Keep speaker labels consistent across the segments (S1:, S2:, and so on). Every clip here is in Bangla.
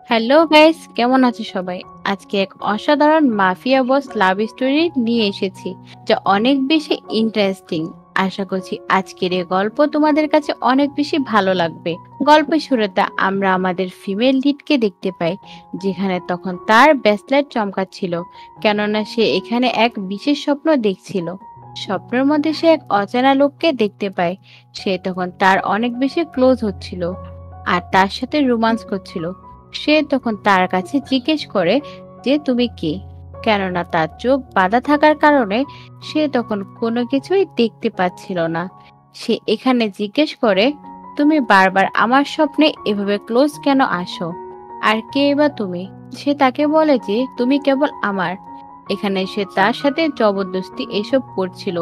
S1: হ্যালো গাইস, কেমন আছো সবাই? আজকে এক অসাধারণ মাফিয়া বস লাভ স্টোরি নিয়ে এসেছি, যা অনেক বেশি ইন্টারেস্টিং। আশা করছি আজকের এই গল্প তোমাদের কাছে অনেক বেশি ভালো লাগবে। গল্পের শুরুতে আমরা আমাদের ফিমেল লিডকে দেখতে পাই, যেখানে তখন তার ব্যাচলাইট চমকাচ্ছিল, কেননা সে এখানে এক বিশেষ স্বপ্ন দেখছিল। স্বপ্নের মধ্যে সে এক অচেনা লোককে দেখতে পায়। সে তখন তার অনেক বেশি ক্লোজ হচ্ছিল আর তার সাথে রোমান্স করছিল। সে তখন তার কাছে জিজ্ঞেস করে যে তুমি কে, কেননা তার চোখ বাঁধা থাকার কারণে সে তখন কোনো কিছুই দেখতে পাচ্ছিল না। সে এখানে জিজ্ঞেস করে, তুমি বারবার আমার স্বপ্নে এভাবে ক্লোজ কেন আসো, আর কে বা তুমি? সে তাকে বলে যে তুমি কেবল আমার। এখানে সে তার সাথে জবরদস্তি এসব করছিল।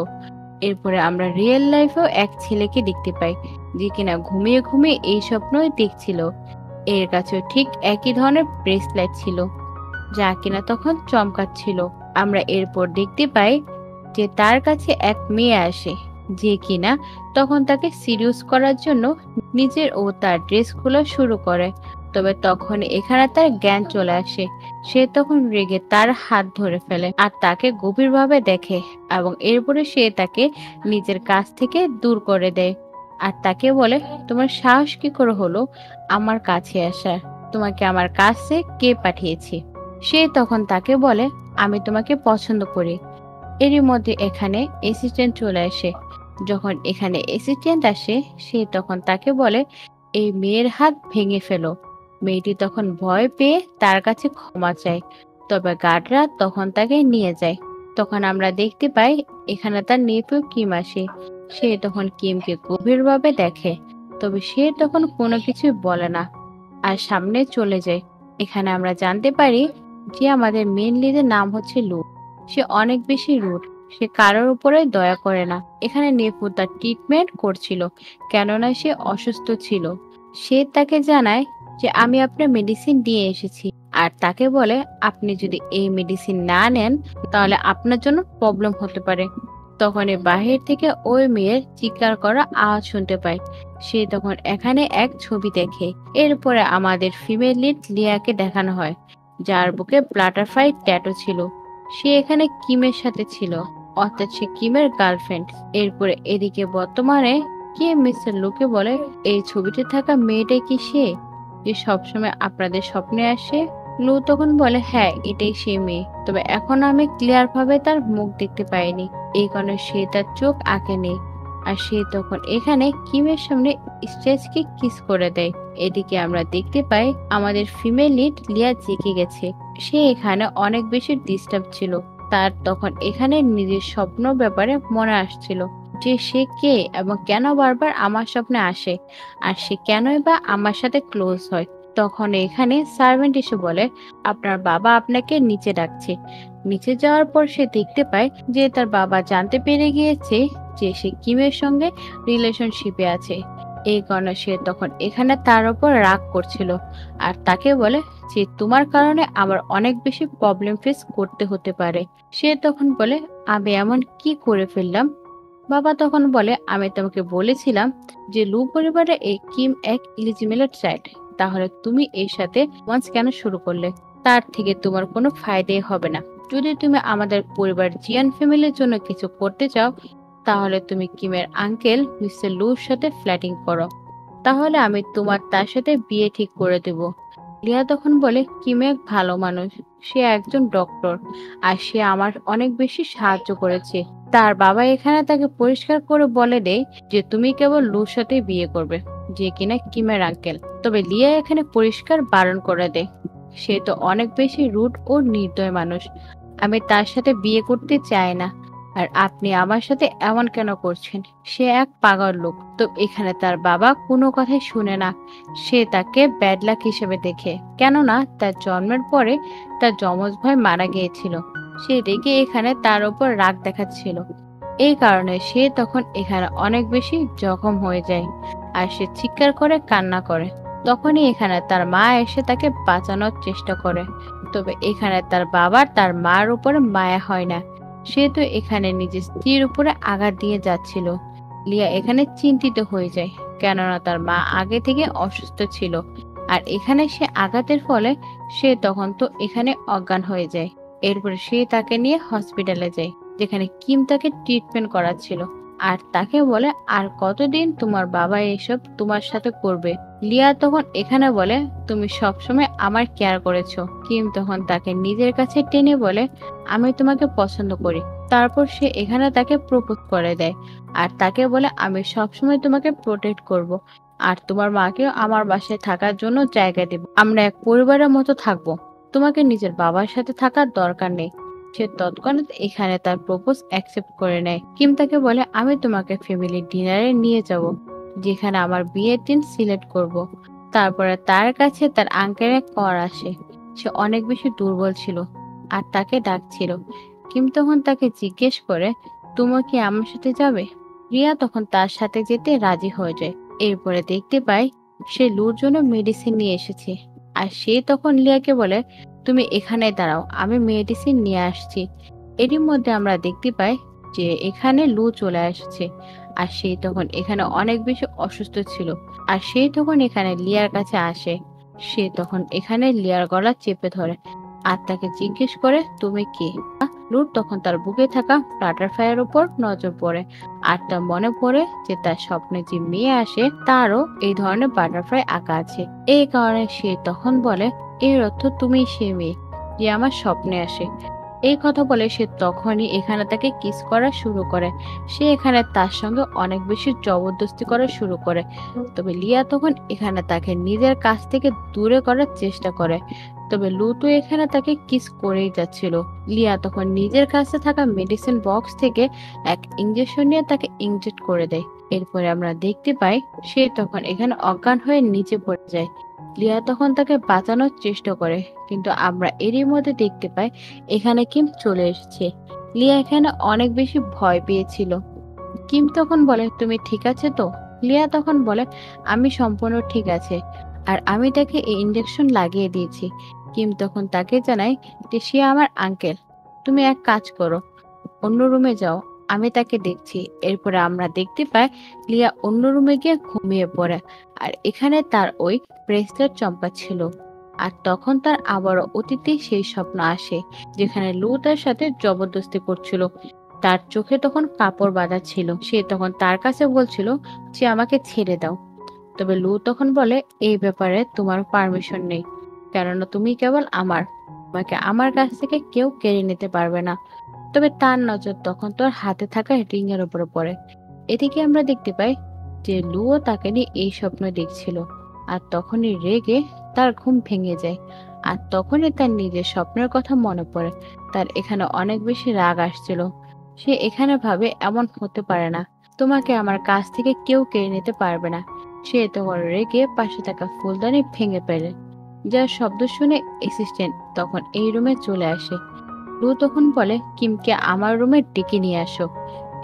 S1: এরপরে আমরা রিয়েল লাইফেও এক ছেলেকে দেখতে পাই, যে কিনা ঘুমিয়ে ঘুমিয়ে এই স্বপ্নই দেখছিল। এর কাছেও ঠিক একই ধরনের ব্রেসলেট ছিল, যা কিনা তখন চমকাচ্ছিল। আমরা এরপর দেখতে পাই যে তার কাছে এক মেয়ে আসে, যে কিনা তখন তাকে সিরিয়াস করার জন্য নিজের ও তার ড্রেস খোলা শুরু করে। তবে তখন এখানে তার জ্ঞান চলে আসে। সে তখন রেগে তার হাত ধরে ফেলে আর তাকে গভীরভাবে দেখে, এবং এরপরে সে তাকে নিজের কাছ থেকে দূর করে দেয়। আর তাকে বলে, তোমার সাহস কি করে হলো আমার কাছে আসার? তোমাকে আমার কাছে কে পাঠিয়েছে? সে তখন তাকে বলে, আমি তোমাকে পছন্দ করি। এরই মধ্যে এখানে অ্যাসিস্ট্যান্ট চলে আসে। যখন এখানে অ্যাসিস্ট্যান্ট আসে, সে তখন তাকে বলে, এই মেয়ের হাত ভেঙে ফেলো। মেয়েটি তখন ভয় পেয়ে তার কাছে ক্ষমা চায়। তবে গার্ডরা তখন তাকে নিয়ে যায়। তখন আমরা দেখতে পাই এখানে তার নেপু কিম আসে। সে তখন কিমকে গভীরভাবে দেখে, তবে সে তখন কোনো কিছু বলে না আর সামনে চলে যায়। এখানে আমরা জানতে পারি যে আমাদের মেন লিডের নাম হচ্ছে লু। সে অনেক বেশি রুড। সে কারোর উপরে দয়া করে না। এখানে নেপু তার ট্রিটমেন্ট করছিল, কেননা সে অসুস্থ ছিল। সে তাকে জানায় যে আমি আপনার মেডিসিন দিয়ে এসেছি, আর তাকে বলে আপনি যদি এই মেডিসিন না নেন তাহলে আপনার জন্য প্রবলেম হতে পারে। তখনই বাহির থেকে ওই মেয়ের চিৎকার করা আওয়াজ শুনতে পায়। সে তখন এখানে এক ছবি দেখে। এরপরে আমাদের ফিমেল লিড লিয়াকে দেখানো হয়, যার বুকে বাটারফ্লাই ট্যাটু ছিল। সে এখানে কিমের সাথে ছিল, অর্থাৎ সে কিমের গার্লফ্রেন্ড। এরপরে এদিকে বর্তমানে কে মিস্টার লুকে বলে, এই ছবিতে থাকা মেয়েটাই কি সে, যে সবসময় আপনাদের স্বপ্নে আসে? লু তখন বলে, হ্যাঁ এটাই সেই মেয়ে, তবে এখন আমি ক্লিয়ার ভাবে তার মুখ দেখতে পাইনি, এই কারণে সে তার চোখ আঁকেনি। আর সে তখন এখানে কিমের সামনে স্টেজকে কিস করে দেয়। এদিকে আমরা দেখতে পাই আমাদের ফিমেল লিড লিয়া জেগে গেছে। সে এখানে অনেক বেশি ডিস্টার্ব ছিল। তার তখন এখানে নিজের স্বপ্ন ব্যাপারে মনে আসছিল, যে সে কে এবং কেন বারবার আমার স্বপ্নে আসে, আর সে কেনই বা আমার সাথে ক্লোজ হয়। তখন এখানে সার্ভেন্ট এসে বলে, আপনার বাবা আপনাকে নিচে ডাকছে। নিচে যাওয়ার পর সে দেখতে পায় যে তার বাবা জানতে পেরে গিয়েছে যে সে কিমের সঙ্গে রিলেশনশিপে আছে। এই কারণে সে তখন এখানে তার উপর রাগ করছিল আর তাকে বলে যে তোমার কারণে আমার অনেক বেশি প্রবলেম ফেস করতে হতে পারে। সে তখন বলে, আমি এমন কি করে ফেললাম? বাবা তখন বলে, আমি তোমাকে বলেছিলাম যে লু পরিবারে এই কিম এক ইলিজিমেট চাইল্ড, তাহলে তুমি এর সাথে রোমান্স কেন শুরু করলে? তার থেকে তোমার কোনো ফায়দাই হবে না। যদি তুমি আমাদের পরিবার জিয়ান ফ্যামিলির জন্য কিছু করতে চাও, তাহলে তুমি কিমের আঙ্কেল মিস্টার লুর সাথে ফ্ল্যাটিং করো, তাহলে আমি তোমার তার সাথে বিয়ে ঠিক করে দেব। লিয়া তখন বলে, কিম এক ভালো মানুষ, সে একজন ডক্টর, আর সে আমার অনেক বেশি সাহায্য করেছে। তার বাবা এখানে তাকে পরিষ্কার করে বলে দেয় যে তুমি কেবল লুর সাথে বিয়ে করবে, যে কিনা কিমের আঙ্কেল। তবে লিয়া এখানে পরিষ্কার বারণ করে দেয়, সে তো অনেক বেশি রুড ও নির্দয় মানুষ, আমি তার সাথে বিয়ে করতে চাই না। আর আপনি আমার সাথে এমন কেন করছেন? সে এক পাগল লোক। তো এখানে তার বাবা কোনো কথাই শুনে না। সে তাকে ব্যাড লাক হিসেবে দেখে, কেননা তার জন্মের পরে তার যমজ ভাই মারা গিয়েছিল। সে রেগে এখানে তার উপর রাগ দেখাচ্ছিল। এই কারণে সে তখন এখানে অনেক বেশি জখম হয়ে যায় আর সে চিৎকার করে কান্না করে। তখনই এখানে তার মা এসে তাকে বাঁচানোর চেষ্টা করে। তবে এখানে তার বাবার তার মার উপরে মায়া হয় না। সে তো এখানে নিজের স্ত্রীর উপরে আঘাত দিয়ে যাচ্ছিল। লিয়া এখানে চিন্তিত হয়ে যায়, কেননা তার মা আগে থেকে অসুস্থ ছিল। আর এখানে সে আঘাতের ফলে সে তখন তো এখানে অজ্ঞান হয়ে যায়। এরপরে সে তাকে নিয়ে হসপিটালে যায়, যেখানে কিম তাকে ট্রিটমেন্ট করাচ্ছিল। আর তাকে বলে, আর কতদিন তোমার বাবা এসব তোমার সাথে করবে? লিয়া তখন এখানে বলে, তুমি সবসময় আমার কেয়ার করেছো। কিম তখন তাকে নিজের কাছে টেনে বলে, আমি তোমাকে পছন্দ করি। তারপর সে এখানে তাকে প্রপোজ করে দেয় আর তাকে বলে, আমি সবসময় তোমাকে প্রোটেক্ট করব। আর তোমার মাকেও আমার বাসায় থাকার জন্য জায়গা দেব। আমরা এক পরিবারের মতো থাকবো। তোমাকে নিজের বাবার সাথে থাকার দরকার নেই। সে তৎক্ষণাৎ এখানে তার প্রপোজ অ্যাকসেপ্ট করে নেয়। কিম তাকে বলে, আমি তোমাকে ফ্যামিলি ডিনারে নিয়ে যাব, যেখানে আমার বিয়ের দিন সিলেক্ট করব। তারপরে তার কাছে তার আঙ্কেলের কল আসে। সে অনেক বেশি দুর্বল ছিল আর তাকে ডাকছিল। কিম তখন তাকে জিজ্ঞেস করে, তুমি কি আমার সাথে যাবে? রিয়া তখন তার সাথে যেতে রাজি হয়ে যায়। এরপরে দেখতে পাই সে লুর জন্য মেডিসিন নিয়ে এসেছে। আর সে তখন লিয়াকে বলে, তুমি এখানে দাঁড়াও, আমি মেডিসিন নিয়ে আসছি। এরই মধ্যে আমরা দেখতে পাই যে এখানে লু চলে আসছে। আর সে তখন এখানে অনেক বেশি অসুস্থ ছিল। আর সে তখন এখানে লিয়ার কাছে আসে। সে তখন এখানে লিয়ার গলা চেপে ধরে আর তাকে জিজ্ঞেস করে, তুমি কে? লুর তখন তার বুকে থাকা বাটারফ্লাইয়ের উপর নজর পড়ে। আর তার মনে পড়ে যে তার স্বপ্নে যে মেয়ে আসে তারও এই ধরনের বাটারফ্লাই আঁকা আছে। এই কারণে সে তখন বলে, এর অর্থ তুমি সে মেয়ে যে আমার স্বপ্নে আসে। এই কথা বলে সে তখনই এখানে তাকে কিস করা শুরু করে। সে এখানে তার সঙ্গে অনেক বেশি জবরদস্তি করা শুরু করে। তবে লিয়া তখন এখানে তাকে নিজের কাছ থেকে দূরে করার চেষ্টা করে। তবে লু তো এখানে তাকে কিস করেই যাচ্ছিল। লিয়া তখন নিজের কাছে থাকা মেডিসিন বক্স থেকে এক ইঞ্জেকশন নিয়ে তাকে ইনজেক্ট করে দেয়। এরপরে আমরা দেখতে পাই সে তখন এখানে অজ্ঞান হয়ে নিচে পড়ে যায়। লিয়া তখন তাকে বাঁচানোর চেষ্টা করে, কিন্তু আমরা এরই মধ্যে দেখতে পাই এখানে কিম চলে এসেছে। লিয়া এখানে অনেক বেশি ভয় পেয়েছিল। কিম তখন বলে, তুমি ঠিক আছে তো? লিয়া তখন বলে, আমি সম্পূর্ণ ঠিক আছে আর আমি তাকে এই ইঞ্জেকশন লাগিয়ে দিয়েছি। কিম তখন তাকে জানায় যে সে আমার আঙ্কেল। তুমি এক কাজ করো, অন্য রুমে যাও, আমি তাকে দেখছি। এরপরে আমরা দেখতে পাই লিয়া অন্য রুমে গিয়ে ঘুমিয়ে পড়ে। আর এখানে তার ওই ব্রেসলেট চম্পা ছিল। আর তখন তার আবারও অতীতে সেই স্বপ্ন আসে, যেখানে লু তার সাথে জবরদস্তি করছিল। তার চোখে তখন কাপড় বাঁধা ছিল। সে তখন তার কাছে বলছিল যে আমাকে ছেড়ে দাও। তবে লু তখন বলে, এই ব্যাপারে তোমার পারমিশন নেই, কেননা তুমি কেবল আমার। তোমাকে আমার কাছ থেকে কেউ কেড়ে নিতে পারবে না। তবে তার নজর তখন তোর হাতে থাকা রিং এর উপরে পড়ে। এদিকে আমরা দেখতে পাই যে লুও তাকে নিয়ে এই স্বপ্ন দেখছিল। আর তখনই রেগে তার ঘুম ভেঙে যায়। আর তখনই তার নিজের স্বপ্নের কথা মনে পড়ে। তার এখানে অনেক বেশি রাগ আসছিল। সে এখানে ভাবে, এমন হতে পারে না, তোমাকে আমার কাছ থেকে কেউ কেড়ে নিতে পারবে না। সে তখন রেগে পাশে থাকা ফুলদানি ভেঙে ফেলে, যার শব্দ শুনে অ্যাসিস্ট্যান্ট তখন এই রুমে চলে আসে। লু তখন বলে, কিমকে আমার রুমে ডেকে নিয়ে আসো।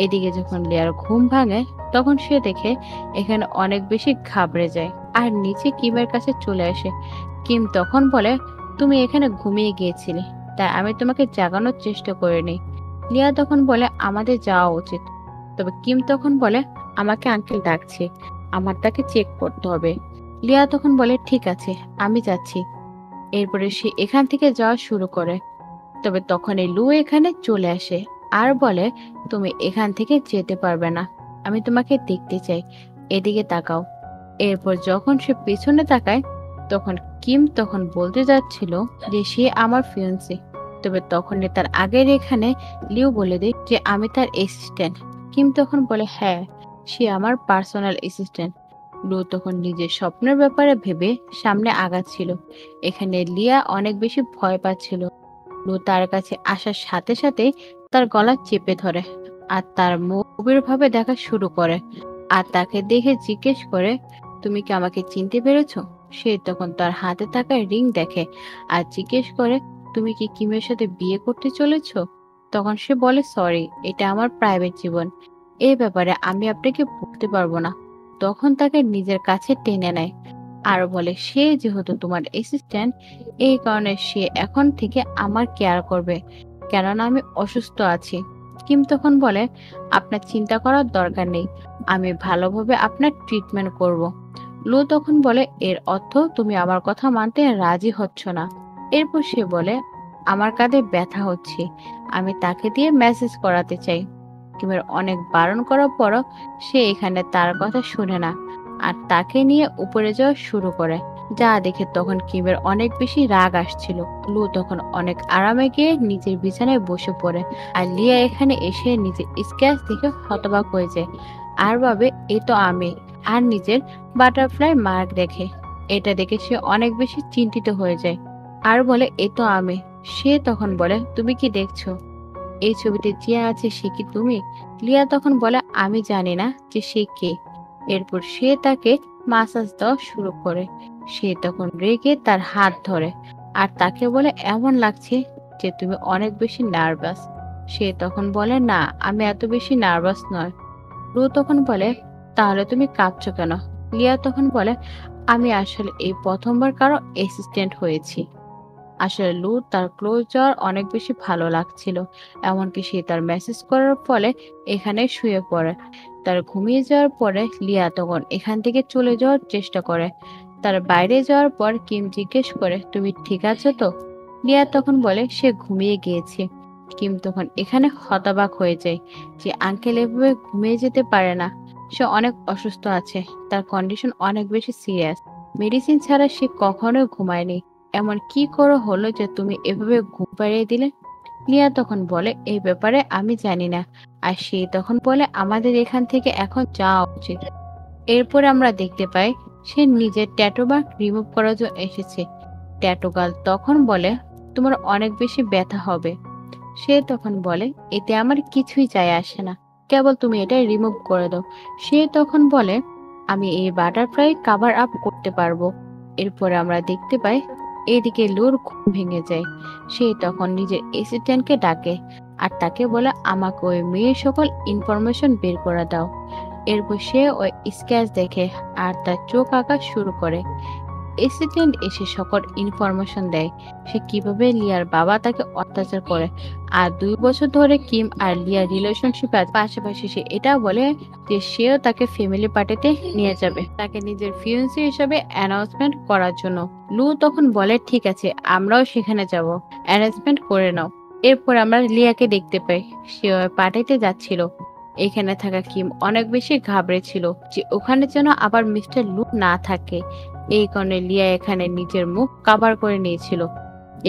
S1: এদিকে যখন লিয়ার ঘুম ভাঙে তখন সে দেখে এখানে অনেক বেশি ঘাবড়ে যায় আর নিচে কিমের কাছে চলে আসে। কিম তখন বলে, তুমি এখানে ঘুমিয়ে গিয়েছিলে, তাই আমি তোমাকে জাগানোর চেষ্টা করিনি। লিয়া তখন বলে, আমাদের যাওয়া উচিত। তবে কিম তখন বলে, আমাকে আঙ্কেল ডাকছে, আমার তাকে চেক করতে হবে। লিয়া তখন বলে, ঠিক আছে, আমি যাচ্ছি। এরপরে সে এখান থেকে যাওয়া শুরু করে। তবে তখনই লু এখানে চলে আসে আর বলে, তুমি এখান থেকে যেতে পারবে না, আমি তোমাকে দেখতে চাই, এদিকে তাকাও। এরপর যখন সে পেছনে তাকায় তখন কিম তখন বলতে যাচ্ছিল যে সে আমার ফিয়ান্সি। তবে তখনই তার আগের এখানে লিউ বলে দেয় যে আমি তার অ্যাসিস্ট্যান্ট। কিম তখন বলে, হ্যাঁ, সে আমার পার্সোনাল অ্যাসিস্ট্যান্ট। লু তখন নিজের স্বপ্নের ব্যাপারে ভেবে সামনে আগাচ্ছিল। এখানে লিয়া অনেক বেশি ভয় পাচ্ছিল। লু তার কাছে আসার সাথে সাথে তার গলা চেপে ধরে আর তার মুখ গভীরভাবে দেখা শুরু করে। আর তাকে দেখে জিজ্ঞেস করে, তুমি কি আমাকে চিনতে পেরেছো? সে তখন তার হাতে থাকা রিং দেখে আর জিজ্ঞেস করে, তুমি কি কিমের সাথে বিয়ে করতে চলেছো? তখন সে বলে, সরি, এটা আমার প্রাইভেট জীবন, এই ব্যাপারে আমি আপনাকে বলতে পারবো না। তখন তাকে নিজের কাছে টেনে নেয় আর বলে, সে যেহেতু তোমার অ্যাসিস্ট্যান্ট, এই কারণে সে এখন থেকে আমার কেয়ার করবে, কেননা আমি অসুস্থ আছি। কিম তখন বলে, আপনার চিন্তা করার দরকার নেই, আমি ভালোভাবে আপনার ট্রিটমেন্ট করব। লু তখন বলে, এর অর্থ তুমি আমার কথা মানতে রাজি হচ্ছ না। এরপর সে বলে, আমার কাঁধে ব্যথা হচ্ছে, আমি তাকে দিয়ে মেসেজ করাতে চাই। কিমের অনেক বারণ করার পরও সে এখানে তার কথা শুনে না, আর তাকে নিয়ে উপরে যাওয়া শুরু করে। যা দেখে তখন কিমের অনেক বেশি রাগ আসছিল। লু তখন অনেক আরামে গিয়ে নিজের বিছানায় বসে পড়ে, আর লিয়া এখানে এসে নিজের স্কেচ দেখে হতবাক হয়ে যায়, আর ভাবে এ তো আমি। আর নিজের বাটারফ্লাই মার্ক দেখে, এটা দেখে সে অনেক বেশি চিন্তিত হয়ে যায়, আর বলে এ তো আমি। সে তখন বলে, তুমি কি দেখছো? এই ছবিতে যে আছে সে কি তুমি? লিয়া তখন বলে, আমি জানি না যে সে কে। এরপর সে তাকে মাসাজ দেওয়া শুরু করে। সে তখন রেগে তার হাত ধরে, আর তাকে বলে, এমন লাগছে যে তুমি অনেক বেশি নার্ভাস। সে তখন বলে, না, আমি এত বেশি নার্ভাস নয়। রু তখন বলে, তাহলে তুমি কাঁদছো কেন? লিয়া তখন বলে, আমি আসলে এই প্রথমবার কারো অ্যাসিস্ট্যান্ট হয়েছি। আসলে লু তার ক্লোজ যাওয়ার অনেক বেশি ভালো লাগছিল। এমনকি সে তার মেসেজ করার ফলে এখানে শুয়ে পড়ে। তার ঘুমিয়ে যাওয়ার পরে লিয়া তখন এখান থেকে চলে যাওয়ার চেষ্টা করে। তার বাইরে যাওয়ার পর কিম জিজ্ঞেস করে, তুমি ঠিক আছো তো? লিয়া তখন বলে সে ঘুমিয়ে গিয়েছে। কিম তখন এখানে হতবাক হয়ে যায় যে আঙ্কেল এভাবে ঘুমিয়ে যেতে পারে না। সে অনেক অসুস্থ আছে, তার কন্ডিশন অনেক বেশি সিরিয়াস। মেডিসিন ছাড়া সে কখনোই ঘুমায়নি। এমন কি করে হলো যে তুমি এভাবে ঘুম পাড়িয়ে দিলে? লিয়া তখন বলে, এই ব্যাপারে আমি জানি না। আর সে তখন বলে, আমাদের এখান থেকে এখন যাওয়া উচিত। এরপর আমরা দেখতে পাই সে নিজের ট্যাটু মার্ক রিমুভ করার জন্য এসেছে। ট্যাটু গার্ল তখন বলে, তোমার অনেক বেশি ব্যথা হবে। সে তখন বলে, এতে আমার কিছুই যায় আসে না, কেবল তুমি এটা রিমুভ করে দাও। সে তখন বলে, আমি এই বাটারফ্লাই কভার আপ করতে পারবো। এরপরে আমরা দেখতে পাই এদিকে লুর ঘুম ভেঙে যায়। সে তখন নিজের অ্যাসিস্ট্যান্টকে ডাকে, আর তাকে বলে, আমাকে ওই মেয়ের সকল ইনফরমেশন বের করে দাও। এরপর সে ওই স্কেচ দেখে, আর তার চোখ আঁকা শুরু করে। অ্যাসিস্ট্যান্ট এসে সকল ইনফরমেশন দেয়, সে কিভাবে লিয়ার বাবা তাকে অত্যাচার করে, আর 2 বছর ধরে কিম আর লিয়ার রিলেশনশিপ আছে। পাশাপাশি সে এটা বলে যে সেও তাকে ফ্যামিলি পার্টিতে নিয়ে যাবে, তাকে নিজের ফিয়েন্সি হিসেবে অ্যানাউন্সমেন্ট করার জন্য। লু তখন বলে, ঠিক আছে, আমরাও সেখানে যাব, অ্যারেঞ্জমেন্ট করে নাও। এরপর আমরা লিয়াকে দেখতে পাই, সে ওই পার্টিতে যাচ্ছিল। এখানে থাকা কিম অনেক বেশি ঘাবড়েছিল যে ওখানে যেন আবার মিস্টার লু না থাকে। এই কারণে লিয়া এখানে নিজের মুখ কাভার করে নিয়েছিল।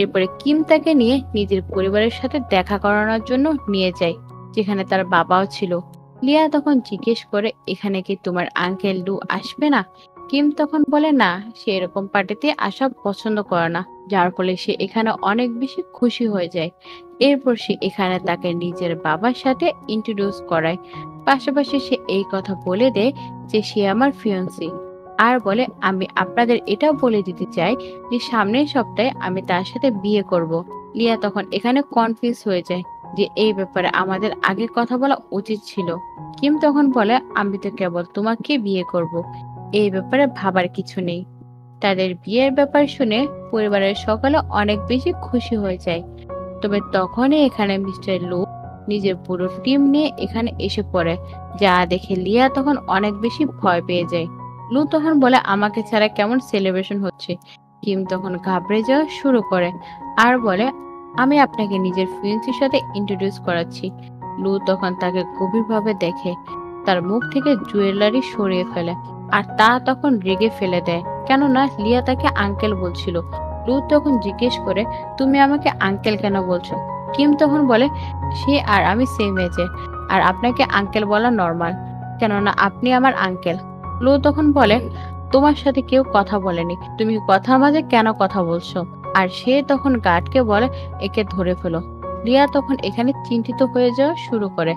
S1: এরপরে কিম তাকে নিয়ে নিজের পরিবারের সাথে দেখা করানোর জন্য নিয়ে যায়, যেখানে তার বাবাও ছিল। লিয়া তখন জিজ্ঞেস করে, এখানে কি তোমার আঙ্কেল লু আসবে না? কিম তখন বলে, না, সে এরকম পার্টিতে আসা পছন্দ করে না, যার ফলে সে এখানে অনেক বেশি খুশি হয়ে যায়। এরপর সে এখানে তাকে নিজের বাবার সাথে ইন্ট্রোডিউস করায়। পাশাপাশি সে এই কথা বলে দেয় যে সে আমার ফিয়ন্সি, আর বলে, আমি আপনাদের এটাও বলে দিতে চাই যে সামনের সপ্তাহে আমি তার সাথে বিয়ে করব। লিয়া তখন এখানে কনফিউজ হয়ে যায় যে এই ব্যাপারে আমাদের আগে কথা বলা উচিত ছিল। কিম তখন বলে, আমি তো কেবল তোমাকে বিয়ে করব, এই ব্যাপারে ভাবার কিছু নেই। তাদের বিয়ের ব্যাপার শুনে পরিবারের সকলে অনেক বেশি খুশি হয়ে যায়। তবে তখনই এখানে মিস্টার লু নিজের পুরো টিম নিয়ে এখানে এসে পড়ে, যা দেখে লিয়া তখন অনেক বেশি ভয় পেয়ে যায়। লু তখন বলে, আমাকে ছাড়া কেমন সেলিব্রেশন হচ্ছে? কিম তখন ঘাবড়ে যাওয়া শুরু করে, আর বলে, আমি আপনাকে নিজের ফিয়েন্সির সাথে ইন্ট্রোডিউস করাচ্ছি। লু তখন তাকে গভীরভাবে দেখে, তার মুখ থেকে জুয়েলারি সরিয়ে ফেলে, আর তা তখন রেগে ফেলে দেয়, কেননা লিয়া তাকে আঙ্কেল বলছিল। লু তখন জিজ্ঞেস করে, তুমি আমাকে আঙ্কেল কেন বলছো? কিম তখন বলে, সে আর আমি সেম এজে, আর আপনাকে আঙ্কেল বলা নর্মাল, কেননা আপনি আমার আঙ্কেল। লু তখন বলে, তোমার সাথে কেউ কথা বলেনি, তুমি কথার মাঝে কেন কথা বলছো? আর সে তখন গার্ডকে বলে, একে ধরে ফেলো। রিয়া তখন এখানে চিন্তিত হয়ে যাওয়া শুরু করে।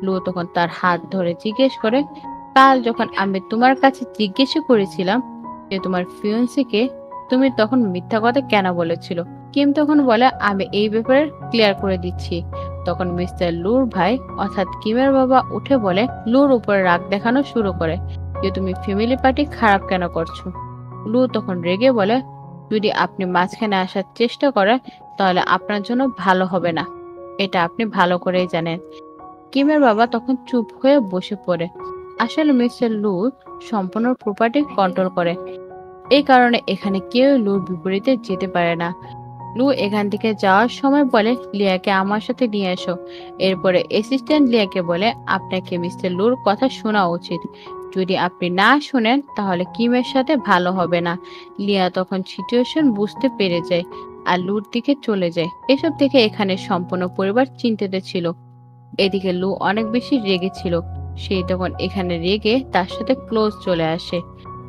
S1: লু তখন তার হাত ধরে জিজ্ঞেস করে, কাল যখন আমি তোমার কাছে জিজ্ঞেস করেছিলাম যে তোমার ফিয়ন্সিকে, তুমি তখন মিথ্যা কথা কেন বলেছিল? কিম তখন বলে, আমি এই ব্যাপারে ক্লিয়ার করে দিচ্ছি। তখন মিস্টার লুর ভাই অর্থাৎ কিমের বাবা উঠে বলে, লুর উপরে রাগ দেখানো শুরু করে যে তুমি ফ্যামিলি পার্টি খারাপ কেন করছো। লু তখন রেগে বলে, যদি আপনি মাঝখানে আসার চেষ্টা করেন তাহলে আপনার জন্য ভালো হবে না, এটা আপনি ভালো করেই জানেন। কিমের বাবা তখন চুপ হয়ে বসে পড়ে। আসলে মিস্টার লু সম্পূর্ণ প্রপার্টি কন্ট্রোল করে। এই কারণে এখানে কেউ লুর বিপরীতে যেতে পারে না। লু এখান থেকে যাওয়ার সময় বলে, লিয়াকে আমার সাথে নিয়ে এসো। এরপরে অ্যাসিস্ট্যান্ট লিয়াকে বলে, আপনাকে মিস্টার লুর কথা শোনা উচিত। যদি আপনি না শুনেন তাহলে কিমের সাথে ভালো হবে না। লিয়া তখন সিচুয়েশন বুঝতে পেরে যায় আর লুর দিকে চলে যায়। এসব দেখে এখানে সম্পূর্ণ পরিবার চিন্তিত ছিল। এদিকে লু অনেক বেশি রেগে ছিল। সে তখন এখানে রেগে তার সাথে ক্লোজ চলে আসে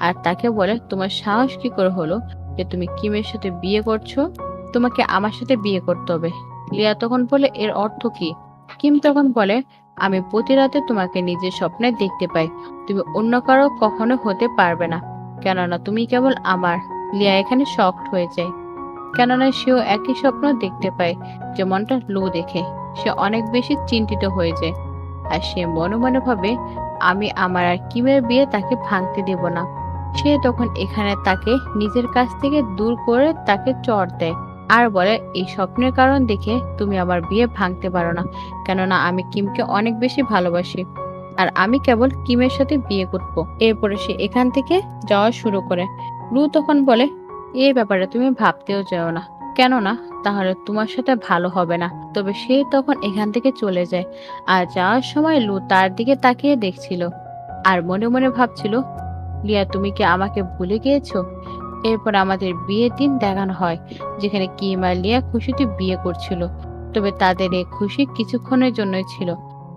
S1: আর তাকে বলে, তোমার সাহস কি করে হলো যে তুমি কিমের সাথে বিয়ে করছো? তোমাকে আমার সাথে বিয়ে করতে হবে। লিয়া তখন বলে, এর অর্থ কি? কিম তখন বলে, আমি প্রতি রাতে তোমাকে নিজের স্বপ্নে দেখতে পাই। তুমি অন্য কারো কখনো হতে পারবে না, কেননা তুমি কেবল আমার। লিয়া এখানে শকড হয়ে যায়, কেননা সেও একই স্বপ্ন দেখতে পায় যেমনটা লু দেখে। সে অনেক বেশি চিন্তিত হয়ে যায় আর সে মনে মনে ভাবে, আমি আমার আর কিমের বিয়ে তাকে ভাঙতে দেব না। সে তখন এখানে তাকে নিজের কাছ থেকে দূর করে তাকে চড় দেয় আর বলে, এই স্বপ্নের কারণ দেখে তুমি আমার বিয়ে ভাঙতে পারো না, কেননা আমি কিমকে অনেক বেশি ভালোবাসি আর আমি কেবল কিমের সাথে বিয়ে করবো। এরপরে সে এখান থেকে যাওয়া শুরু করে। লু তখন বলে, এই ব্যাপারে তুমি ভাবতেও যাও না, কেননা তাহলে তোমার সাথে ভালো হবে না। তবে সে তখন এখান থেকে চলে যায় আর যাওয়ার সময় লু তার দিকে তাকিয়ে দেখছিল আর মনে মনে ভাবছিল, লিয়া তুমি কি আমাকে ভুলে গিয়েছো? এরপর আমাদের বিয়ের দিন দেখানো হয়, যেখানে কিম আর লিয়া খুশিতে বিয়ে করছিল। তবে তাদের এই খুশি কিছুক্ষণের জন্যই ছিল,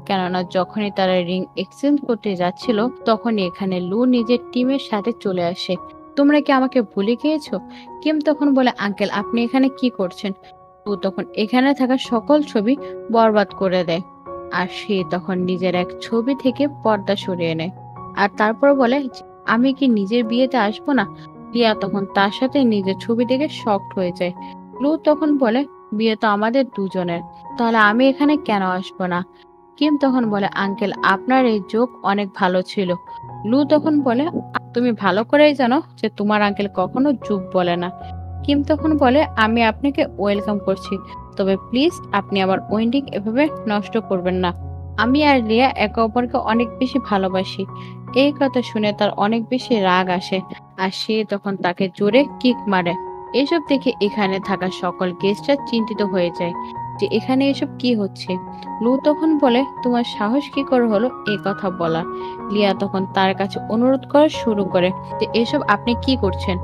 S1: কেননা যখনই তারা রিং এক্সচেঞ্জ করতে যাচ্ছিল তখনই এখানে লু নিজের টিমের সাথে চলে আসে। তোমরা কি আমাকে ভুলে গিয়েছো? কিম তখন বলে, আঙ্কেল আপনি এখানে কি করছেন? লু তখন এখানে থাকা সকল ছবি বরবাদ করে দেয় আর সে তখন নিজের এক ছবি থেকে পর্দা সরিয়ে নেয় আর তারপর বলে, আমি কি নিজের বিয়েতে আসবো না? লিয়া তখন তার সাথে নিজের ছবি দেখে শকড হয়ে যায়। লু তখন বলে, বিয়ে তো আমাদের দুজনের, তাহলে আমি এখানে কেন আসবো না? কিম তখন বলে, আঙ্কেল আপনার এই জোক অনেক ভালো ছিল। লু তখন বলে, তুমি ভালো করেই জানো যে তোমার আঙ্কেল কখনো জোক বলে না। কিম তখন বলে, আমি আপনাকে ওয়েলকাম করছি, তবে প্লিজ আপনি আমার ওয়েডিং এভাবে নষ্ট করবেন না। আমি আর লিয়া একে অপরকে অনেক বেশি ভালোবাসি। এই কথা শুনে তার অনেক বেশি রাগ আসে আর সে তখন তাকে জোরে কিক মারে। এসব দেখে এখানে থাকা সকল গেস্টরা চিন্তিত হয়ে যায় যে এখানে এসব কি হচ্ছে। লু তখন বলে, তোমার সাহস কি করে হলো এই কথা বলা? লিয়া তখন তার কাছে অনুরোধ করা শুরু করে যে এসব আপনি কি করছেন?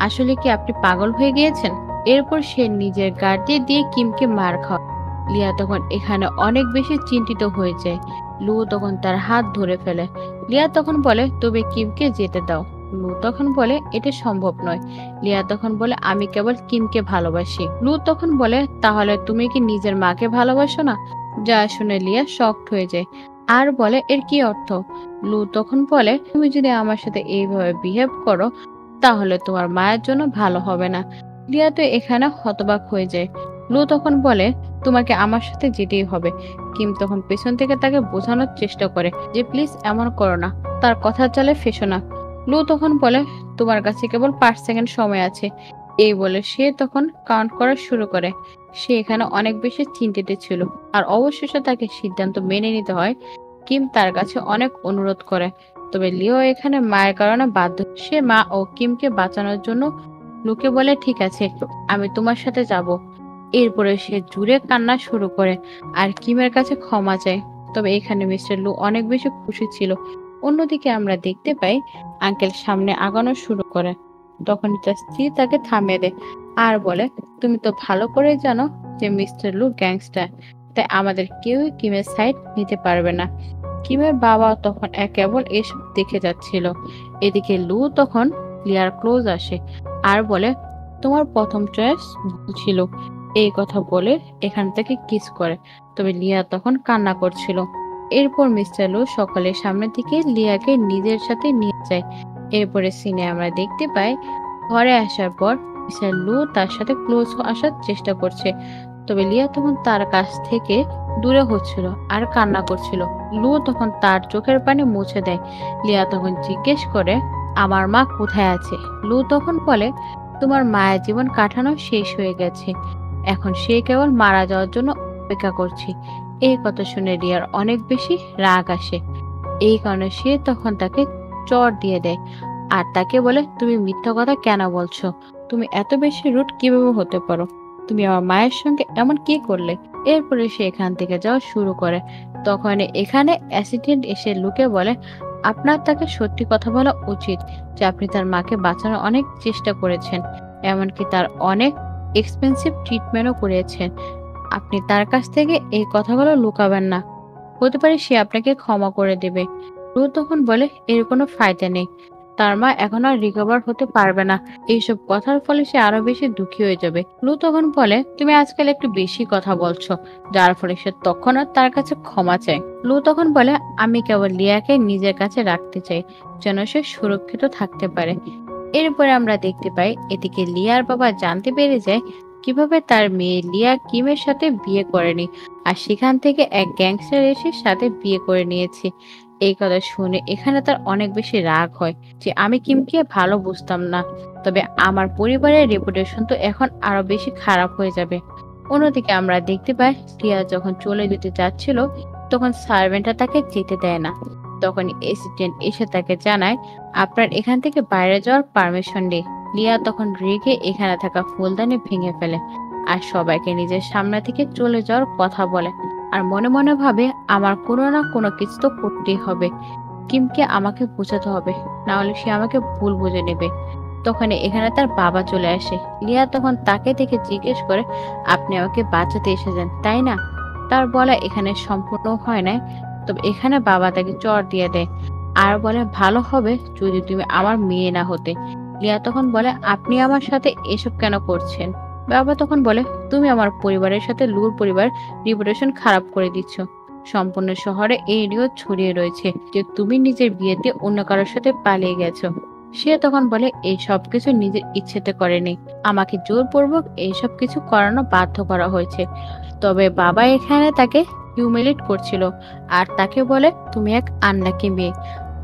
S1: আসলে কি আপনি পাগল হয়ে গিয়েছেন? এরপর সে নিজের গার্ডে দিয়ে কিমকে মার খায়। লিয়া তখন এখানে অনেক বেশি চিন্তিত হয়ে যায়। লু তখন তার হাত ধরে ফেলে। লিয়া তখন বলে, তবে কিমকে যেতে দাও। লু তখন বলে, এটা সম্ভব নয়। লিয়া তখন বলে, আমি কেবল কিমকে ভালোবাসি। লু তখন বলে, তাহলে তুমি কি নিজের মাকে ভালোবাসো না? যা শুনে লিয়া শকড হয়ে যায় আর বলে, এর কি অর্থ? লু তখন বলে, তুমি যদি আমার সাথে এইভাবে বিহেভ করো তাহলে তোমার মায়ের জন্য ভালো হবে না। লিয়া তো এখানে হতবাক হয়ে যায়। লু তখন বলে, তোমাকে আমার সাথে যেতেই হবে। কিম তখন পেছন থেকে তাকে বোঝানোর চেষ্টা করে যে প্লিজ এমন করো না, তার কথার চালে ফেসো না। লু তখন বলে, তোমার কাছে কেবল 5 সেকেন্ড সময় আছে। এই বলে সে তখন কাউন্ট করা শুরু করে। সে এখানে অনেক বেশি চিন্তিত ছিল আর অবশেষে তাকে সিদ্ধান্ত মেনে নিতে হয়। কিম তার কাছে অনেক অনুরোধ করে, তবে লিও এখানে মায়ের কারণে বাধ্য। সে মা ও কিমকে বাঁচানোর জন্য লুকে বলে, ঠিক আছে আমি তোমার সাথে যাব। এরপরে সে জুড়ে কান্না শুরু করে আর কিমের কাছে ক্ষমা চায়। তবে এখানে মিস্টার লু অনেক বেশি খুশি ছিল। অন্যদিকে আমরা দেখতে পাই আঙ্কেল সামনে আগানো শুরু করে। তখন তার স্ত্রী তাকে থামিয়ে দেয় আর বলে, তুমি তো ভালো করে জানো যে মিস্টার লু গ্যাংস্টার, তাই আমাদের কেউ কিমের সাইড নিতে পারবে না। কিমের বাবা তখন কেবল এসব দেখে যাচ্ছিল। এদিকে লু তখন লিয়ার ক্লোজ আসে আর বলে, তোমার প্রথম চয়েস ভুল ছিল। এই কথা বলে এখান থেকে কিস করে। তবে লিয়া তখন কান্না করছিল। এরপর মিস্টার লু সকলের সামনে থেকে লিয়াকে নিজের সাথে নিয়ে যায়। এরপরে সিনে আমরা দেখতে পাই ঘরে আসার পর মিস্টার লু তার সাথে ক্লোজ আসার চেষ্টা করছে। তবে লিয়া তখন তার কাছ থেকে দূরে হচ্ছিল আর কান্না করছিল। লু তখন তার চোখের পানি মুছে দেয়। লিয়া তখন জিজ্ঞেস করে, আমার মা কোথায় আছে? লু তখন বলে, তোমার মায়ের জীবন কাটানো শেষ হয়ে গেছে, এখন সে কেবল মারা যাওয়ার জন্য অপেক্ষা করছে। এই কথা শুনে রিয়ার অনেক বেশি রাগ আসে এই কারণে সে তখন তাকে চড় দিয়ে দেয় আর তাকে বলে, তুমি মিথ্যা কথা কেন বলছো? তুমি এত বেশি রুড কিভাবে হতে পারো? তুমি আমার মায়ের সঙ্গে এমন কি করলে? এরপরে সে এখান থেকে যাওয়া শুরু করে। তখন এখানে অ্যাসিস্ট্যান্ট এসে লুকে বলে, আপনার তাকে সত্যি কথা বলা উচিত যে আপনি তার মাকে বাঁচানোর অনেক চেষ্টা করেছেন, এমনকি তার অনেক এক্সপেন্সিভ ট্রিটমেন্টও করেছেন। আপনি তার কাছ থেকে এই কথাগুলো লুকাবেন না। হতে পারে সে আপনাকে ক্ষমা করে দেবে। রু তখন বলে, এর কোনো ফায়দা নেই। তার মা এখন আর রিকভার হতে পারবে না। এইসব কথার ফলে সে আরো বেশি দুঃখী হয়ে যাবে। লু তখন বলে, তুমি আজকাল একটু বেশি কথা বলছো, যার ফলে সে তৎক্ষণাৎ তার কাছে ক্ষমা চায়। লু তখন বলে, আমি কেবল লিয়াকে নিজের কাছে রাখতে চাই, যেন সে সুরক্ষিত থাকতে পারে। এরপরে আমরা দেখতে পাই এদিকে লিয়ার বাবা জানতে পেরে যায় কিভাবে তার মেয়ে লিয়া কিমের সাথে বিয়ে করেনি, আর সেখান থেকে এক গ্যাংস্টার এসে সাথে বিয়ে করে নিয়েছে। এই কথা শুনে এখানে তার অনেক বেশি রাগ হয় যে আমি কিমকে ভালো বুঝতাম না, তবে আমার পরিবারের রেপুটেশন তো এখন আরো বেশি খারাপ হয়ে যাবে। অন্যদিকে আমরা দেখতে পাই লিয়া যখন চলে যেতে যাচ্ছিল তখন সার্ভেন্টরা তাকে যেতে দেয় না। তখন অ্যাসিস্ট্যান্ট এসে তাকে জানায়, আপনার এখান থেকে বাইরে যাওয়ার পারমিশন নেই। লিয়া তখন রেগে এখানে থাকা ফুলদানি ভেঙে ফেলে আর সবাইকে নিজের সামনে থেকে চলে যাওয়ার কথা বলে। আর মনে মনে ভাবে, আমার কোনো না কোনো কিছু তো করতেই হবে, কিমকে আমাকে বোঝাতে হবে, না হলে সে আমাকে ভুল বুঝে নেবে। তখন এখানে তার বাবা চলে আসে। লিয়া তখন তাকে দেখে জিজ্ঞেস করে, আপনি আমাকে বাঁচাতে এসেছেন তাই না? তার বলা এখানে সম্পূর্ণ হয় না, তবে এখানে বাবা তাকে চড় দিয়ে দেয় আর বলে, ভালো হবে যদি তুমি আমার মেয়ে না হতে। লিয়া তখন বলে, আপনি আমার সাথে এসব কেন করছেন? বাবা তখন বলে, তুমি আমার পরিবারের সাথে লুর পরিবার রিপুটেশন খারাপ করে দিচ্ছ। সম্পূর্ণ শহরে এই নিউজ ছড়িয়ে রয়েছে যে তুমি নিজের বিয়েতে অন্য কারোর সাথে পালিয়ে গেছো। সে তখন বলে, এই সব কিছু নিজের ইচ্ছেতে করেনি, আমাকে জোরপূর্বক এইসব কিছু করানো বাধ্য করা হয়েছে। তবে বাবা এখানে তাকে হিউমিলেট করছিল আর তাকে বলে, তুমি এক আনলাকি মেয়ে,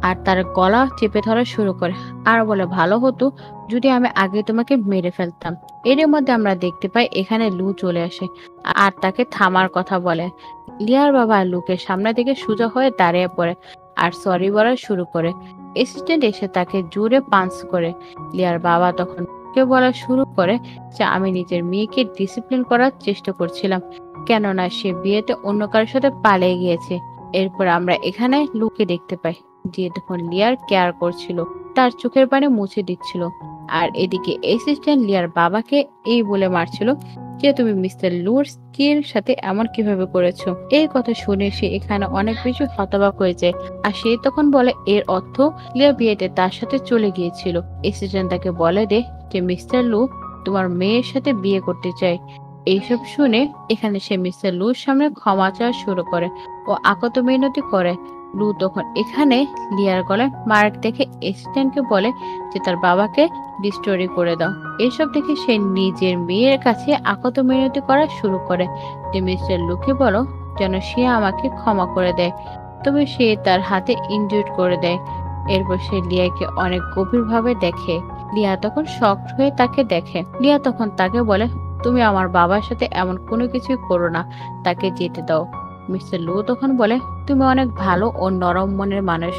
S1: আর তার গলা চেপে ধরা শুরু করে আর বলে, ভালো হতো যদি আমি আগে তোমাকে মেরে ফেলতাম। এর মধ্যে আমরা দেখতে পাই এখানে লু চলে আসে আর তাকে থামার কথা বলে। লিয়ার বাবা লুকের সামনে থেকে সোজা হয়ে দাঁড়িয়ে পড়ে আর সরি বলা শুরু করে। অ্যাসিস্ট্যান্ট এসে তাকে জোরে পাঞ্চ করে। লিয়ার বাবা তখন কে বলা শুরু করে যে আমি নিজের মেয়েকে ডিসিপ্লিন করার চেষ্টা করছিলাম, কেননা সে বিয়েতে অন্য কারোর সাথে পালিয়ে গিয়েছে। এরপর আমরা এখানে লুকে দেখতে পাই যে তখন লিয়ার কেয়ার করছিল, তার চোখের পানি মুছে দিচ্ছিল। আর এদিকে অ্যাসিস্ট্যান্ট লিয়ার বাবাকে এই বলে মারছিল যে তুমি মিস্টার লুর স্ত্রীর সাথে এমন কিভাবে করেছো। এই কথা শুনে সে এখানে অনেক বেশি হতবাক হয়ে যায় আর সে তখন বলে, এর অর্থ লিয়া বিয়েতে তার সাথে চলে গিয়েছিল। অ্যাসিস্ট্যান্ট তাকে বলে দে যে মিস্টার লু তোমার মেয়ের সাথে বিয়ে করতে চায়। এইসব শুনে এখানে সে মিস্টার লুর সামনে ক্ষমা চাওয়া শুরু করে ও আকত মিনতি করে। লু তখন এখানে লিয়ার গলায় মার্ক দেখে অ্যাসিস্ট্যান্টকে বলে যে তার বাবাকে ডিস্টোরি করে দাও। এসব দেখে সে নিজের মেয়ের কাছে আকত মিনতি করা শুরু করে যে মিস্টার লুকে বলো যেন সে আমাকে ক্ষমা করে দেয়। তবে সে তার হাতে ইনজুর্ড করে দেয়। এরপর সে লিয়াকে অনেক গভীরভাবে দেখে। লিয়া তখন শকড হয়ে তাকে দেখে। লিয়া তখন তাকে বলে, তুমি আমার বাবার সাথে এমন কোনো কিছুই করো না, তাকে যেতে দাও। মিস্টার লু তখন বলে, তুমি অনেক ভালো ও নরম মনের মানুষ,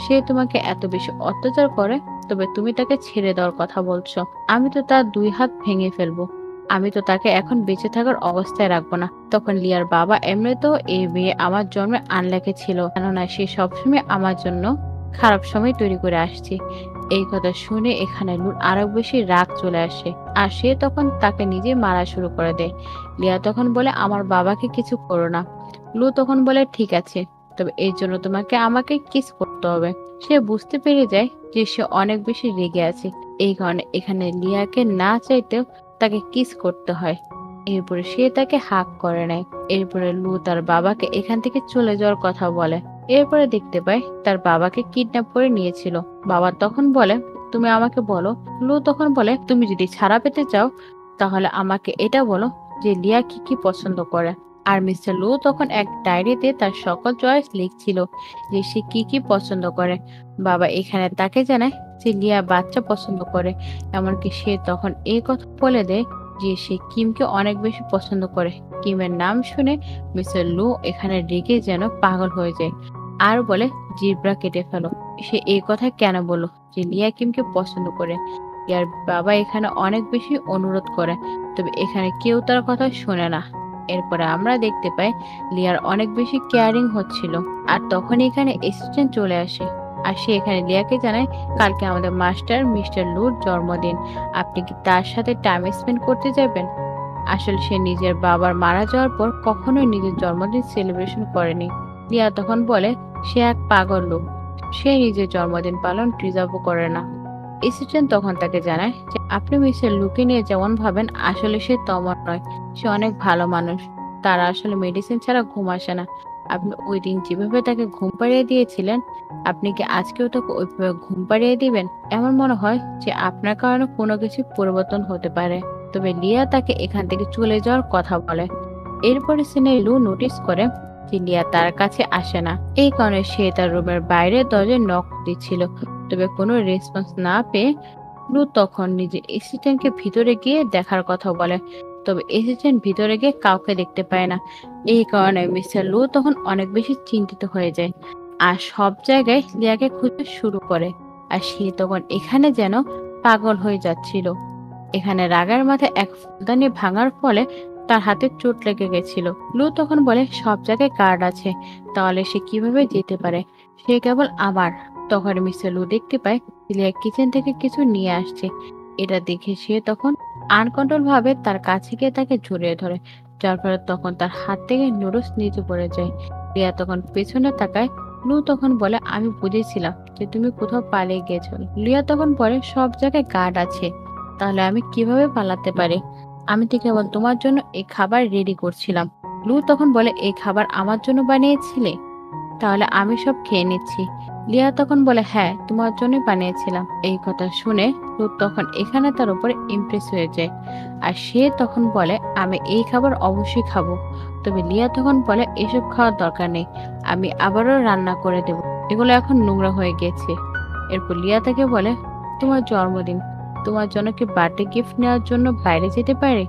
S1: সে তোমাকে এত বেশি অত্যাচার করে, তবে তুমি তাকে ছেড়ে দেওয়ার কথা বলছো। আমি তো তার 2 হাত ভেঙে ফেলবো, আমি তো তাকে এখন বেঁচে থাকার অবস্থায় রাখবো না। তখন লিয়ার বাবা, এমনিতেও এই মেয়ে আমার জন্মে আনলাকি ছিল, কেননা সে সবসময় আমার জন্য খারাপ সময় তৈরি করে আসছে। এই কথা শুনে এখানে লুর আরো বেশি রাগ চলে আসে আর সে তখন তাকে নিজে মারা শুরু করে দেয়। লিয়া তখন বলে, আমার বাবাকে কিছু করো না। লু তখন বলে, ঠিক আছে, তবে এর জন্য তোমাকে আমাকে কিস করতে হবে। সে বুঝতে পেরে যায় যে সে অনেক বেশি রেগে আছে, এই কারণে এখানে লিয়াকে না চাইতেও তাকে কিস করতে হয়। এরপরে সে তাকে হাক করে নেয়। এরপরে লু তার বাবাকে এখান থেকে চলে যাওয়ার কথা বলে। এরপরে দেখতে পাই তার বাবাকে কিডন্যাপ করে নিয়েছিল। বাবা তখন বলে, তুমি আমাকে বলো। লু তখন বলে, তুমি যদি ছাড়া পেতে চাও তাহলে আমাকে এটা বলো যে লিয়া কি কি পছন্দ করে। আর মিস্টার লু তখন এক ডায়েরিতে তার সকল চয়েস লিখছিল যে সে কি কি পছন্দ করে। বাবা এখানে তাকে জানায় যে লিয়া বাচ্চা পছন্দ করে, এমনকি সে তখন এই কথা বলে দেয় যে সে কিমকে অনেক বেশি পছন্দ করে। কিমের নাম শুনে মিস্টার লু এখানে রেগে যেন পাগল হয়ে যায় আর বলে জিব্রা কেটে ফেলো। সে এই কথা কেন বলল যে লিয়া কিমকে পছন্দ করে? লিয়ার বাবা এখানে অনেক বেশি অনুরোধ করে, তবে এখানে কেউ তার কথা শোনে না। এরপরে আমরা দেখতে পাই লিয়ার অনেক বেশি কেয়ারিং হচ্ছিল। আর তখন এখানে অ্যাসিস্ট্যান্ট চলে আসে। আর সে এখানে লিয়াকে জানায় কালকে আমাদের মাস্টার মিস্টার লুর জন্মদিন, আপনি কি তার সাথে টাইম স্পেন্ড করতে যাবেন? আসলে সে নিজের বাবার মারা যাওয়ার পর কখনোই নিজের জন্মদিন সেলিব্রেশন করেনি। লিয়া তখন বলে সে এক পাগল লোক, সে নিজের জন্মদিন পালন ডিজার্ভও করে না। অ্যাসিস্ট্যান্ট তখন তাকে জানায় যে আপনি মিস্টার লুকে নিয়ে যেমন ভাবেন আসলে সে তেমন নয়, সে অনেক ভালো মানুষ। তারা আসলে মেডিসিন ছাড়া ঘুম আসে না। আপনি ওই দিন যেভাবে তাকে ঘুম পাড়িয়ে দিয়েছিলেন, আপনি কি আজকেও তাকে ওইভাবে ঘুম পাড়িয়ে দিবেন? এমন মনে হয় যে আপনার কারণে কোনো কিছু পরিবর্তন হতে পারে। তবে লিয়া তাকে এখান থেকে চলে যাওয়ার কথা বলে। এরপরে সিনে লু নোটিস করে যে লিয়া তার কাছে আসে না। এই কারণে সে তার রুমের বাইরে দরজায় নক দিচ্ছিল, তবে কোনো রেসপন্স না পেয়ে লু তখন নিজের অ্যাসিস্ট্যান্টকে ভিতরে গিয়ে দেখার কথা বলে। তবে অ্যাসিস্ট্যান্ট ভিতরে গিয়ে কাউকে দেখতে পায় না। এই কারণে মিস্টার লু তখন অনেক বেশি চিন্তিত হয়ে যায় আর সব জায়গায় লিয়াকে খুঁজতে শুরু করে। আর সে তখন এখানে যেন পাগল হয়ে যাচ্ছিল। এখানে রাগার মাথায় এক ফুলদানি ভাঙার ফলে তার হাতে চোট লেগে গেছিল। লু তখন বলে সব জায়গায় গার্ড আছে, তাহলে সে কিভাবে যেতে পারে? সে কেবল আবার। তখন মিস্টার লু দেখতে পায় লিয়া কিচেন থেকে কিছু নিয়ে আসছে। এটা দেখে সে তখন আনকন্ট্রোল ভাবে তার কাছে গিয়ে তাকে জড়িয়ে ধরে, যার ফলে তখন তার হাত থেকে নুডলস নিচে পড়ে যায়। লিয়া তখন পেছনে তাকায়। লু তখন বলে আমি বুঝেছিলাম যে তুমি কোথাও পালিয়ে গেছো। লিয়া তখন বলে সব জায়গায় গার্ড আছে, তাহলে আমি কিভাবে পালাতে পারি? আমি তো কেবল তোমার জন্য এই খাবার রেডি করছিলাম। লু তখন বলে এই খাবার আমার জন্য বানিয়েছিলে? তাহলে আমি সব খেয়ে নিচ্ছি। লিয়া তখন বলে হ্যাঁ, তোমার জন্যই বানিয়েছিলাম। এই কথা শুনে লু তখন এখানে তার উপরে ইমপ্রেস হয়ে যায়। আর সে তখন বলে আমি এই খাবার অবশ্যই খাবো। তবে লিয়া তখন বলে এসব খাওয়ার দরকার নেই, আমি আবারও রান্না করে দেব, এগুলো এখন নোংরা হয়ে গেছে। এরপর লিয়া তাকে বলে তোমার জন্মদিন, তোমার জন্য কি বার্থডে গিফট নেওয়ার জন্য বাইরে যেতে পারে?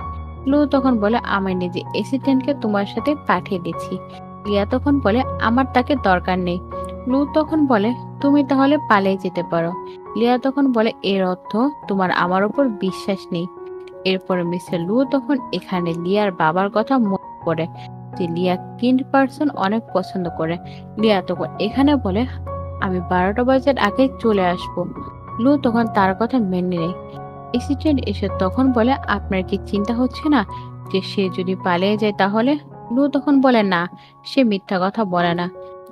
S1: লু তখন বলে আমি নিজে অ্যাসিস্ট্যান্টকে তোমার সাথে পাঠিয়ে দিচ্ছি। লিয়া তখন বলে আমার তাকে দরকার নেই। লু তখন বলে তুমি তাহলে পালিয়ে যেতে পারো। লিয়া তখন বলে এর অর্থ তোমার আমার উপর বিশ্বাস নেই। এরপরে মিস্টার লু তখন এখানে লিয়ার বাবার কথা মনে পড়ে যে লিয়া কিন্ড পার্সন অনেক পছন্দ করে। লিয়া তখন এখানে বলে আমি 12টা বাজার আগে চলে আসবো। লু তখন তার কথা মেনে নেয়। অ্যাসিস্ট্যান্ট এসে তখন বলে আপনার কি চিন্তা হচ্ছে না যে সে যদি পালিয়ে যায় তাহলে? লু তখন বলে না, সে মিথ্যা কথা বলে না।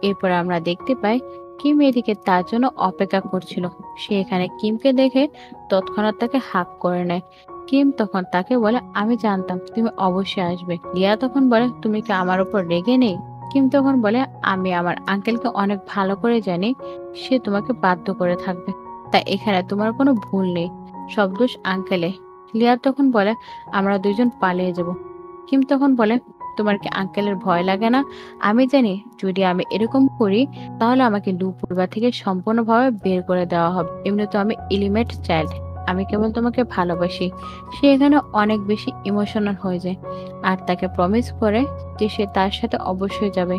S1: এরপর আমরা দেখতে পাই কিম এদিকে তার জন্য অপেক্ষা করছিল। সে এখানে কিমকে দেখে তৎক্ষণাৎ তাকে হাক করে নেয়। কিম তখন তাকে বলে আমি জানতাম তুমি অবশ্যই আসবে। লিয়া তখন বলে তুমি কি আমার উপর রেগে নেই? কিম তখন বলে আমি আমার আঙ্কেলকে অনেক ভালো করে জানি, সে তোমাকে বাধ্য করে থাকবে, তাই এখানে তোমার কোনো ভুল নেই, সব দোষ আঙ্কেলে। লিয়া তখন বলে আমরা দুজন পালিয়ে যাব। কিম তখন বলে তোমার কি আঙ্কেলের ভয় লাগে না? আমি জানি যদি আমি এরকম করি তাহলে আমাকে লু পরিবার থেকে সম্পূর্ণভাবে বের করে দেওয়া হবে। এমনি তো আমি এলিমেন্ট চাইল্ড, আমি কেবল তোমাকে ভালোবাসি। সে এখানে অনেক বেশি ইমোশনাল হয়ে যায় আর তাকে প্রমিস করে যে সে তার সাথে অবশ্যই যাবে।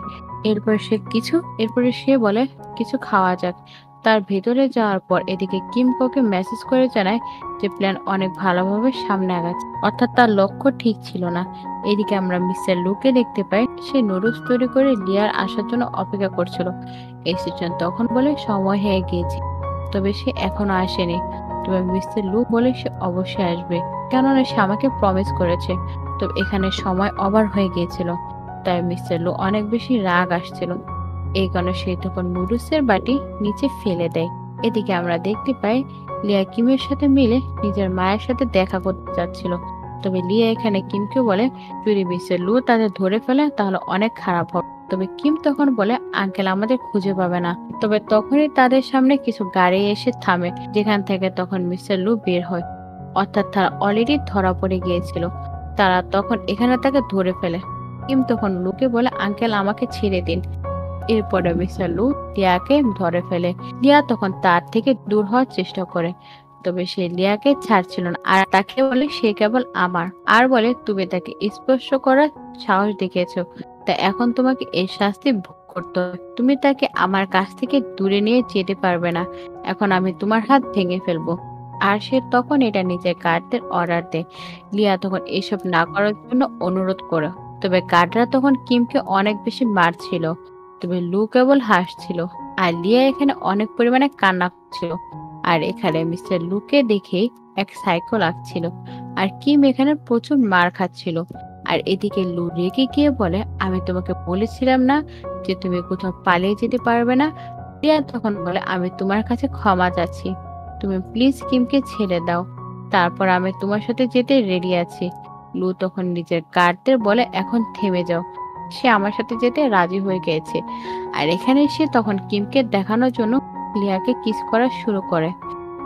S1: এরপরে সে বলে কিছু খাওয়া যাক। তার ভেতরে যাওয়ার পর এদিকে কিম কোকে মেসেজ করে জানায় যে প্ল্যান অনেক ভালোভাবে সামনে আগাচ্ছে, অর্থাৎ তার লক্ষ্য ঠিক ছিল না। এদিকে আমরা মিস্টার লুকে দেখতে পাই সে নুডলস তৈরি করে লিয়ার আসার জন্য অপেক্ষা করছিল। অ্যাসিস্ট্যান্ট তখন বলে সময় হয়ে গিয়েছে, তবে সে এখনো আসেনি। তবে মিস্টার লু বলে সে অবশ্যই আসবে, কেননা সে আমাকে প্রমিস করেছে। তো এখানে সময় ওভার হয়ে গিয়েছিল, তাই মিস্টার লু অনেক বেশি রাগ আসছিল। এই কারণে সে তখন নুডলসের বাটি নিচে ফেলে দেয়। এদিকে আমরা দেখতে পাই লিয়া কিমের সাথে মিলে নিজের মায়ের সাথে দেখা করতে যাচ্ছিল। তবে লিয়া এখানে কিমকে বলে যদি মিস্টার লু তাদের ধরে ফেলে তাহলে অনেক খারাপ হবে। তবে কিম তখন বলে আঙ্কেল আমাদের খুঁজে পাবে না। তবে তখনই তাদের সামনে কিছু গাড়ি এসে থামে, যেখান থেকে তখন মিস্টার লু বের হয়, অর্থাৎ তারা অলরেডি ধরা পড়ে গিয়েছিল। তারা তখন এখানে তাকে ধরে ফেলে। কিম তখন লুকে বলে আঙ্কেল আমাকে ছেড়ে দিন। এরপরে মিস্টার লু লিয়াকে ধরে ফেলে। লিয়া তখন তার থেকে দূর হওয়ার চেষ্টা করে, তবে সে লিয়াকে ছাড়ছিল না আর তাকে বলে সে কেবল আমার, আর বলে তুমি তাকে স্পর্শ করার সাহস দেখিয়েছো, তা এখন তোমাকে এর শাস্তি ভোগ করতে হবে। তুমি তাকে আমার কাছ থেকে দূরে নিয়ে যেতে পারবে না। এখন আমি তোমার হাত ভেঙে ফেলবো। আর সে তখন এটা নিজের গার্ডদের অর্ডার দেয়। লিয়া তখন এসব না করার জন্য অনুরোধ করে। তবে গার্ডরা তখন কিমকে অনেক বেশি মারছিল। তবে লু কেবল হাসছিল। আর লিয়া এখানে অনেক পরিমাণে কান্না করছিল। আর এখানে মিস্টার লুকে দেখে এক সাইকো লাগছিল। আর কিম এখানে প্রচুর মার খাচ্ছিল। আর এদিকে লু রেগে গিয়ে বলে, আমি তোমাকে বলেছিলাম না যে তুমি কোথাও পালিয়ে যেতে পারবে না। রিয়া তখন বলে, আমি তোমার কাছে ক্ষমা চাচ্ছি, তুমি প্লিজ কিমকে ছেড়ে দাও, তারপর আমি তোমার সাথে যেতে রেডি আছি। লু তখন নিজের গার্ডদের বলে, এখন থেমে যাও, সে আমার সাথে যেতে রাজি হয়ে গেছে। আর এখানে সে তখন কিমকে দেখানোর জন্য লিয়াকে কিস করা শুরু করে।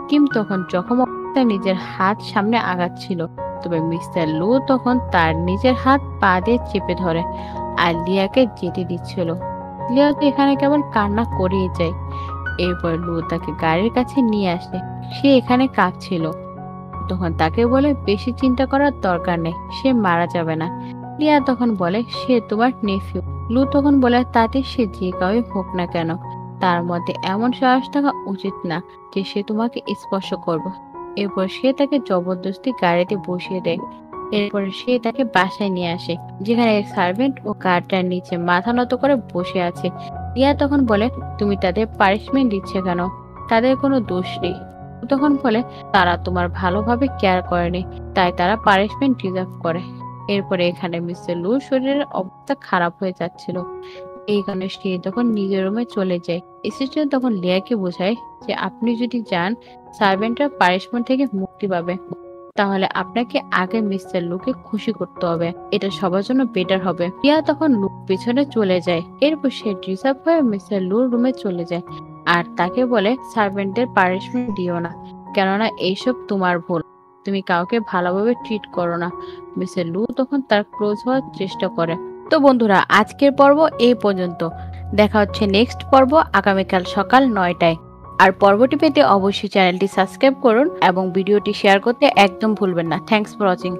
S1: কিম তখন জখম অবস্থায় নিজের হাত সামনে আগাচ্ছিল। তবে মিস্টার লু তখন তার নিজের হাত পা দিয়ে চেপে ধরে আর লিয়াকে যেতে দিচ্ছিল। লিয়া তো এখানে কেবল কান্না করেই যায়। এরপর লু তাকে গাড়ির কাছে নিয়ে আসে। সে এখানে কাঁপছিল। তখন তাকে বলে, বেশি চিন্তা করার দরকার নেই, সে মারা যাবে না। লিয়া তখন বলে, সে তোমার নেফিউ। লু তখন বলে, তাতে সে যে কাউই হোক না কেন, তার মধ্যে এমন সাহস থাকা উচিত না যে সে তোমাকে স্পর্শ করবে। এরপর সে তাকে জবরদস্তি গাড়িতে বসিয়ে দেয়। এরপর সে তাকে বাসায় নিয়ে আসে, যেখানে এক সার্ভেন্ট ও গার্ডটার নিচে মাথা নত করে বসে আছে। রিয়া তখন বলে, তুমি তাদের পানিশমেন্ট দিচ্ছে কেন? তাদের কোনো দোষ নেই। ও তখন বলে, তারা তোমার ভালোভাবে কেয়ার করেনি, তাই তারা পানিশমেন্ট ডিজার্ভ করে। এরপরে এখানে মিস্টার লুর শরীরের অবস্থা খারাপ হয়ে যাচ্ছিল। এই কারণে সে তখন নিজের রুমে চলে যায়। অ্যাসিস্ট্যান্ট তখন লিয়াকে বোঝায় যে আপনি যদি যান, সার্ভেন্টরা পানিশমেন্ট থেকে মুক্তি পাবে। তাহলে আপনাকে আগে মিস্টার লুকে খুশি করতে হবে, এটা সবার জন্য বেটার হবে। রিয়া তখন লুক পেছনে চলে যায়। এরপর সে ডিসার্ভ হয়ে মিস্টার লুর রুমে চলে যায় আর তাকে বলে, সার্ভেন্টদের পানিশমেন্ট দিও না, কেননা এইসব তোমার ভুল, তুমি কাউকে ভালোভাবে ট্রিট করো না। মিস্টার লু তখন তার ক্লোজ হওয়ার চেষ্টা করে। তো বন্ধুরা, আজকের পর্ব এই পর্যন্ত। দেখা হচ্ছে নেক্সট পর্ব আগামীকাল সকাল 9টায়। আর পর্বটি পেতে অবশ্যই চ্যানেলটি সাবস্ক্রাইব করুন এবং ভিডিওটি শেয়ার করতে একদম ভুলবেন না। Thanks for watching.